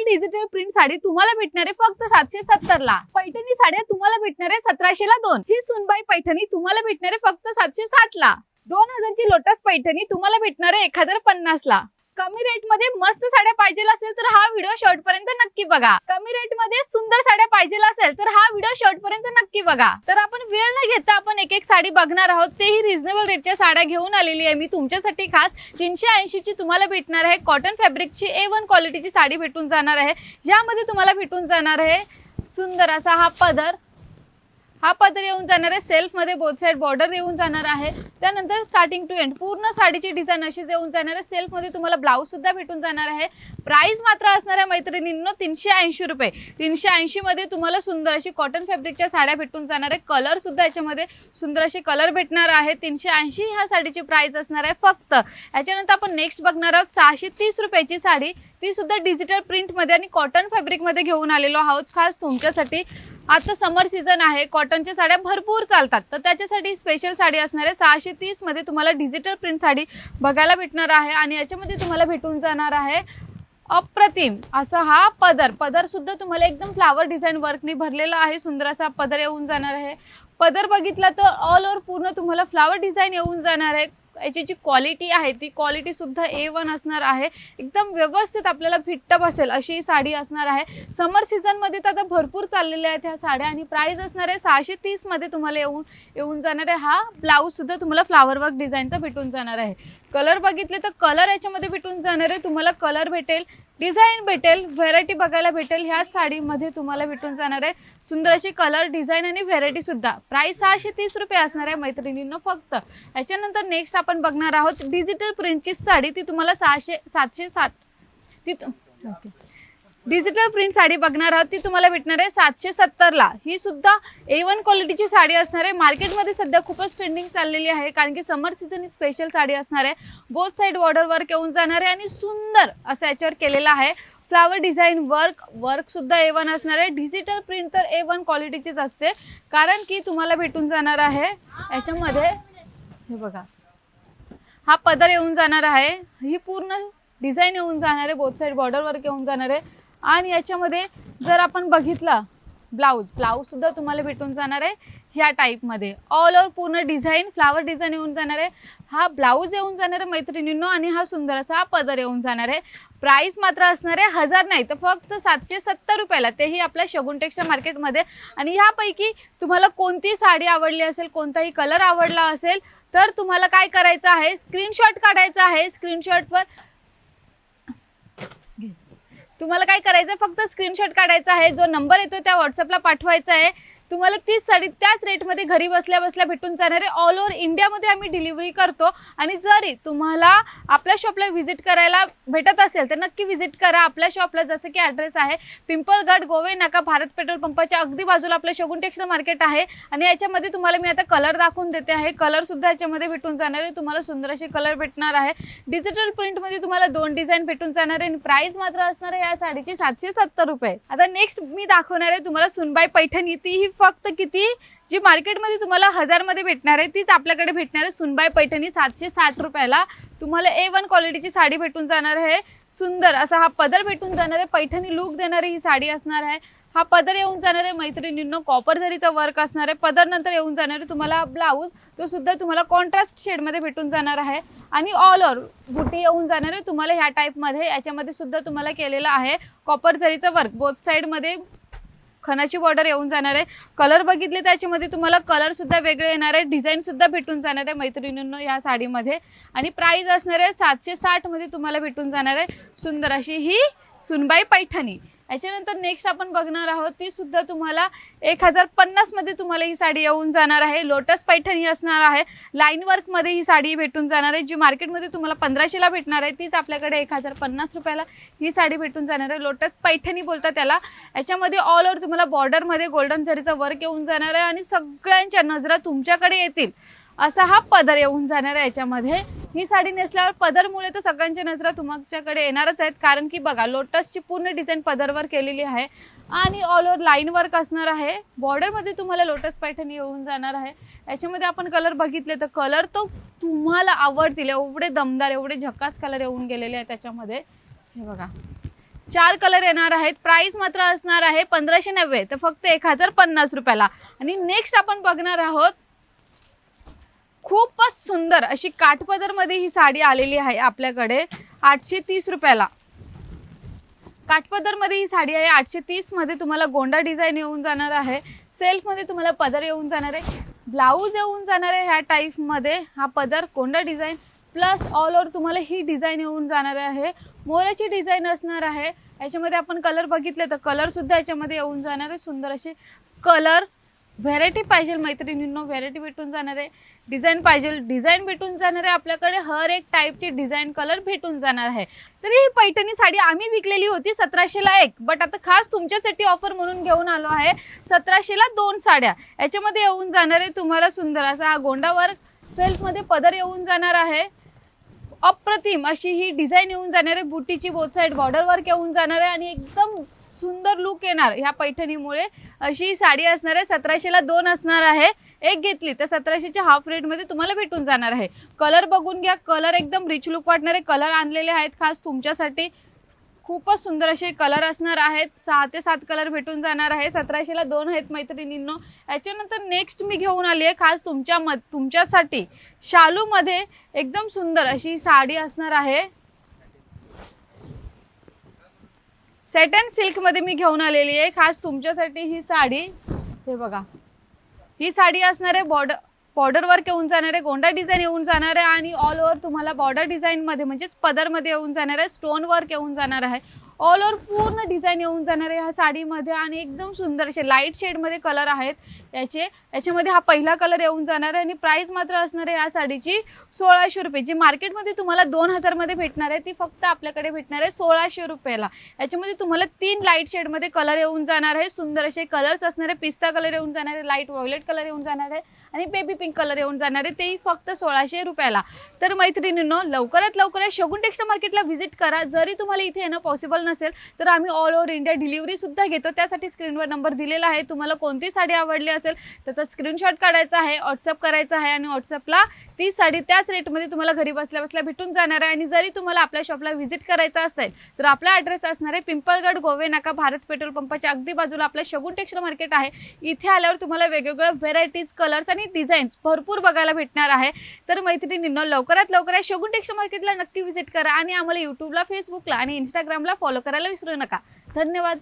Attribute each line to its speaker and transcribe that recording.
Speaker 1: Digital print sari तुम्हाला भेटणार आहे फक्त 770 ला। पैठणी साड्या तुम्हाला भेटणार आहे 1700 ला 2। ही सुनबाई पैठणी तुम्हाला भेटणार आहे फक्त 760 ला। 2000 ची लोटस पैठणी तुम्हाला भेटणार आहे 1050 ला। कमी रेट मध्ये मस्त साड्या पाहिजे असेल तर हा व्हिडिओ शेवट पर्यंत नक्की बघा। कमी रेट मध्ये सुंदर साड्या पाहिजे असेल तर हा व्हिडिओ शेवट पर्यंत नक्की बघा। तर आपण वेळ न घेता आपण एक एक साडी बघणार आहोत, तेही रिझनेबल रेटच्या साड्या घेऊन आलेली आहे मी तुमच्यासाठी खास। 380 ची तुम्हाला भेटणार आहे कॉटन फॅब्रिकची A1 क्वालिटीची साडी भेटून जाणार आहे। यामध्ये तुम्हाला भेटून जाणार आहे सुंदर असा हा पदर। हा पदर येऊन जाणार आहे सेल्फ मध्ये, बोथ साइड बॉर्डर येऊन जाणार आहे। त्यानंतर स्टार्टिंग टू एंड पूर्ण साडीची डिझाइन अशी येऊन जाणार आहे। सेल्फ मध्ये तुम्हाला ब्लाउज सुद्धा भेटून जाणार आहे। प्राइस मात्र असणार आहे मैत्रिणींनो 380 रुपये। 380 मध्ये तुम्हाला सुंदर अशी कॉटन फॅब्रिकच्या साड्या भेटून जाणार आहे। कलर सुद्धा याच्यामध्ये सुंदर असे कलर भेटणार आहे। 380 ह्या साडीची प्राइस असणार आहे फक्त। याच्यानंतर आपण नेक्स्ट बघणार आहोत 630 रुपयाची साडी, ती सुद्धा डिजिटल प्रिंट मध्ये आणि कॉटन फॅब्रिक मध्ये घेऊन आलेलो आहोत खास तुमच्यासाठी। आता समर सीजन आहे, कॉटनच्या साड्या भरपूर चालतात, तर त्याच्यासाठी स्पेशल साडी असणार आहे। 630 मध्ये तुम्हाला डिजिटल प्रिंट साडी बघायला भेटणार आहे आणि याच्यामध्ये तुम्हाला भेटून जाणार आहे अप्रतिम असा हा पदर। पदर सुद्धा तुम्हाला एकदम फ्लावर डिझाइन वर्कनी भरलेला आहे। सुंदर असा पदर येऊन जाणार आहे। पदर बघितला तर ऑल ओव्हर पूर्ण तुम्हाला फ्लावर डिझाइन येऊन जाणार आहे। याची जी क्वालिटी आहे ती क्वालिटी सुद्धा A1 असणार आहे। एकदम व्यवस्थित आपल्याला फिट्ट बसेल अशी ही साडी असणार आहे। समर सीजन मध्ये तर आता भरपूर चाललेल्या आहेत ह्या साड्या आणि प्राइस असणार आहे 630 मध्ये तुम्हाला येऊन जाणार आहे। हा ब्लाउज सुद्धा तुम्हाला फ्लावर वर्क डिझाइनचा भेटून जाणार आहे। कलर बघितले तर कलर याच्यामध्ये भेटून जाणार आहे। तुम्हाला कलर भेटेल, डिझाइन भेटेल, व्हेरायटी बघायला भेटेल। ह्या साडीमध्ये तुम्हाला भेटून जाणार आहे सुंदर अशी कलर, डिझाइन आणि व्हेरायटी सुद्धा। प्राइस 630 रुपये असणार आहे मैत्रिणींनो फक्त। याच्यानंतर नेक्स्ट आपण बघणार आहोत डिजिटल प्रिंटची साडी, ती तुम्हाला 760 डिजिटल प्रिंट साडी बघणार आहोत, ती तुम्हाला भेटणार आहे 770 ला। ही सुद्धा A1 क्वालिटीची साडी असणार आहे। मार्केटमध्ये सध्या खूपच ट्रेंडिंग चाललेली आहे कारण की समर सीजन ही स्पेशल साडी असणार आहे। बोथ साइड बॉर्डर वर्क येऊन जाणार आहे आणि सुंदर असं याच्यावर केलेला आहे फ्लावर डिझाइन वर्क सुद्धा A1 असणार आहे। डिजिटल प्रिंट तर A1 क्वालिटीचीच असते कारण की तुम्हाला भेटून जाणार आहे याच्यामध्ये हे बघा हा पदर येऊन जाणार आहे। ही पूर्ण डिझाइन येऊन जाणार आहे, बोथ साइड बॉर्डर वर्क येऊन जाणार आहे आणि याच्यामध्ये जर आपण बघितलं ब्लाउज सुद्धा तुम्हाला भेटून जाणार आहे ह्या टाइप मध्ये। ऑल ओव्हर पूर्ण डिझाइन फ्लावर डिझाइन येऊन जाणार आहे। हा ब्लाउज येऊन जाणार आहे मैत्रिणींनो आणि हा सुंदर असा हा पदर येऊन जाणार आहे। प्राइस मात्र असणार आहे 1000 नाही तर फक्त 770 रुपयाला, तेही आपल्या शगुन टेक्सटाईल मार्केटमध्ये। आणि यापैकी तुम्हाला कोणती साडी आवडली असेल, कोणताही कलर आवडला असेल तर तुम्हाला काय करायचं आहे, स्क्रीनशॉट काढायचा आहे। स्क्रीनशॉटवर तुम्हाला काय करायचं आहे, फक्त स्क्रीनशॉट काढायचा आहे। जो नंबर येतो त्या व्हॉट्सअपला पाठवायचा आहे। तुम्हाला तीच साडी त्याच रेटमध्ये घरी बसल्या बसल्या भेटून जाणार आहे। ऑल ओव्हर इंडियामध्ये आम्ही डिलिव्हरी करतो आणि जरी तुम्हाला आपल्या शॉपला व्हिजिट करायला भेटत असेल तर नक्की व्हिजिट करा आपल्या शॉपला। जसं की ॲड्रेस आहे पिंपळगड, गोवे नाका, भारत पेट्रोल पंपाच्या अगदी बाजूला आपलं शगुन टेक्सटाईल मार्केट आहे। आणि याच्यामध्ये तुम्हाला मी आता कलर दाखवून देते आहे। कलर सुद्धा याच्यामध्ये भेटून जाणार आहे, तुम्हाला सुंदर असे कलर भेटणार आहे। डिजिटल प्रिंटमध्ये तुम्हाला 2 डिझाइन भेटून जाणार आहे आणि प्राइस मात्र असणार आहे या साडीची 770 रुपये। आता नेक्स्ट मी दाखवणार आहे तुम्हाला सुनबाई पैठणी, तीही फक्त किती जी मार्केटमध्ये तुम्हाला 1000 मध्ये भेटणार आहे तीच आपल्याकडे भेटणार आहे सुनबाई पैठणी 760 रुपयाला। तुम्हाला A1 क्वालिटीची साडी भेटून जाणार आहे। सुंदर असा हा पदर भेटून जाणार आहे, पैठणी लुक देणारी ही साडी असणार आहे। हा पदर येऊन जाणार आहे मैत्रिणींनो, कॉपर जरीचा वर्क असणार आहे। पदर नंतर येऊन जाणार आहे तुम्हाला ब्लाउज, तो सुद्धा तुम्हाला कॉन्ट्रास्ट शेडमध्ये भेटून जाणार आहे आणि ऑल ओव्हर बुटी येऊन जाणार आहे तुम्हाला ह्या टाईपमध्ये। याच्यामध्ये सुद्धा तुम्हाला केलेलं आहे कॉपर जरीचा वर्क, बोथ साइडमध्ये खणाची बॉर्डर येऊन जाणार आहे। कलर बघितले त्याच्यामध्ये तुम्हाला कलर सुद्धा वेगळे येणार आहे, डिझाइन सुद्धा भेटून जाणार आहे मैत्रिणींनो या साडीमध्ये। आणि प्राइस असणार आहे 760 मध्ये तुम्हाला भेटून जाणार आहे सुंदर अशी ही सुनबाई पैठणी। याच्यानंतर नेक्स्ट आपण बघणार आहोत, ती सुद्धा तुम्हाला 1050 मध्ये तुम्हाला ही साडी येऊन जाणार आहे। लोटस पैठणी असणार आहे, लाईन वर्क मध्ये ही साडी भेटून जाणार आहे। जी मार्केटमध्ये तुम्हाला 1500 ला भेटणार आहे तीच आपल्याकडे 1050 रुपयाला ही साडी भेटून जाणार आहे। लोटस पैठणी बोलतात त्याला। याच्यामध्ये ऑल ओव्हर तुम्हाला बॉर्डर मध्ये गोल्डन जरीचा वर्क येऊन जाणार आहे आणि सगळ्यांच्या नजरा तुमच्याकडे येतील असा हा पदर येऊन जाणार आहे। याच्यामध्ये ही साडी नेसल्यावर पदरमुळे तर सगळ्यांच्या नजरा तुमच्याकडे येणारच आहेत कारण की बघा लोटसची पूर्ण डिझाइन पदरवर केलेली आहे आणि ऑल ओव्हर लाईन वर्क असणार आहे। बॉर्डर मध्ये तुम्हाला लोटस पैठणी येऊन जाणार आहे। याच्यामध्ये आपण कलर बघितले तर कलर तो तुम्हाला आवडतील, एवढे दमदार एवढे झकास कलर येऊन गेलेले आहेत त्याच्यामध्ये। हे बघा 4 कलर येणार आहेत. प्राइस मात्र असणार आहे 1590 तर फक्त 1050 रुपयाला. आणि नेक्स्ट आपण बघणार आहोत खूपच सुंदर अशी काठपदर मध्ये ही साडी आलेली आहे आपल्याकडे 830 रुपयाला. काठपदर मध्ये ही साडी आहे 830 मध्ये. तुम्हाला गोंडा डिझाइन येऊन जाणार आहे. सेल्फ मध्ये तुम्हाला पदर येऊन जाणार आहे. ब्लाऊज येऊन जाणार आहे ह्या टाइप मध्ये. हा पदर गोंडा डिझाइन प्लस ऑल ओव्हर तुम्हाला ही डिझाइन येऊन जाणार आहे. मोराची डिझाइन असणार आहे. याच्यामध्ये आपण कलर बघितले तर कलर सुद्धा याच्यामध्ये येऊन जाणार आहे. सुंदर असे कलर. व्हेरायटी पाहिजे मैत्रिणींनो व्हेरायटी भेटून जाणार आहे. डिझाइन पाहिजे डिझाइन भेटून जाणार आहे. आपल्याकडे हर एक टाईपचे डिझाइन कलर भेटून जाणार आहे. तर ही पैठणी साडी आम्ही विकलेली होती 1700 ला एक, बट आता खास तुमच्यासाठी ऑफर म्हणून घेऊन आलो आहे 1700 ला 2 साड्या. याच्यामध्ये येऊन जाणार आहे तुम्हाला सुंदर असा हा गोंडा वर्क. सेल्फ मध्ये पदर येऊन जाणार आहे. अप्रतिम अशी ही डिझाइन येऊन जाणार आहे. बुटीची बोथ साइड बॉर्डर वर्क येऊन जाणार आहे आणि एकदम सुंदर लुक येणार ह्या पैठणीमुळे. अशी साडी असणार आहे 1700 ला 2 असणार आहे. एक घेतली तर 1700 च्या हाफ रेट मध्ये तुम्हाला भेटून जाणार आहे. कलर बघून घ्या. कलर एकदम रिच लुक वाटणारे कलर आणलेले आहेत खास तुमच्यासाठी. खूपच सुंदर असे कलर असणार आहेत. 6 ते 7 कलर भेटून जाणार आहे. 1700 ला 2 आहेत मैत्रिणींनो. याच्यानंतर नेक्स्ट मी घेऊन आली आहे खास तुमच्यासाठी शालू मध्ये एकदम सुंदर अशी साडी असणार आहे. सॅटन सिल्क मध्ये मी घेऊन आलेली आहे खास तुमच्यासाठी ही साडी. हे बघा ही साडी असणार आहे. बॉर्डर वर्क येऊन जाणार आहे. गोंडा डिझाइन येऊन जाणार आहे आणि ऑल ओव्हर तुम्हाला बॉर्डर डिझाइन मध्ये म्हणजेच पदर मध्ये येऊन जाणार आहे. स्टोन वर्क येऊन जाणार आहे. ऑल ओव्हर पूर्ण डिझाइन येऊन जाणार आहे ह्या साडीमध्ये आणि एकदम सुंदर असे लाईट शेड मध्ये कलर आहेत याच्यामध्ये हा पहिला कलर येऊन जाणार आहे. आणि प्राइस मात्र असणार आहे या साडीची 1600 रुपये. जी मार्केटमध्ये तुम्हाला 2000 मध्ये भेटणार आहे ती फक्त आपल्याकडे भेटणार आहे 1600 रुपयाला. याच्यामध्ये तुम्हाला 3 लाईट शेड मध्ये कलर येऊन जाणार आहे. सुंदर असे कलर्स असणार आहे. पिस्ता कलर येऊन जाणार आहे. लाईट व्हायोलेट कलर येऊन जाणार आहे आणि बेबी पिंक कलर येऊन जाणार आहे. तेही फक्त 1600 रुपयाला. तर मैत्रिणींनो लवकरात लवकर शगुन टेक्सटाईल मार्केटला व्हिजिट करा. जरी तुम्हाला इथे येणं पॉसिबल नसेल तर आम्ही ऑल ओव्हर इंडिया डिलिव्हरी सुद्धा घेतो. त्यासाठी स्क्रीनवर नंबर दिलेला आहे. तुम्हाला कोणती साडी आवडली असेल त्याचा स्क्रीनशॉट काढायचा आहे, व्हॉट्सअप करायचा आहे आणि व्हॉट्सअपला ती साडी त्याच रेटमध्ये तुम्हाला घरी बसल्या बसल्या भेटून जाणार आहे. आणि जरी तुम्हाला आपल्या शॉपला व्हिजिट करायचं असेल तर आपला ॲड्रेस असणार आहे पिंपळगड गोवे नाका भारत पेट्रोल पंपाच्या अगदी बाजूला आपलं शगुन टेक्सटाईल मार्केट आहे. इथे आल्यावर तुम्हाला वेगवेगळ्या व्हेरायटीज कलर्स आणि डिझाईन्स भरपूर बघायला भेटणार आहे. तर मैत्रिणींनो लवकरात लवकर शगुन टेक्सटाईल मार्केटला नक्की व्हिजिट करा आणि आम्हाला यूट्यूबला, फेसबुकला आणि इंस्टाग्रामला फॉलो करायला विसरू नका. धन्यवाद.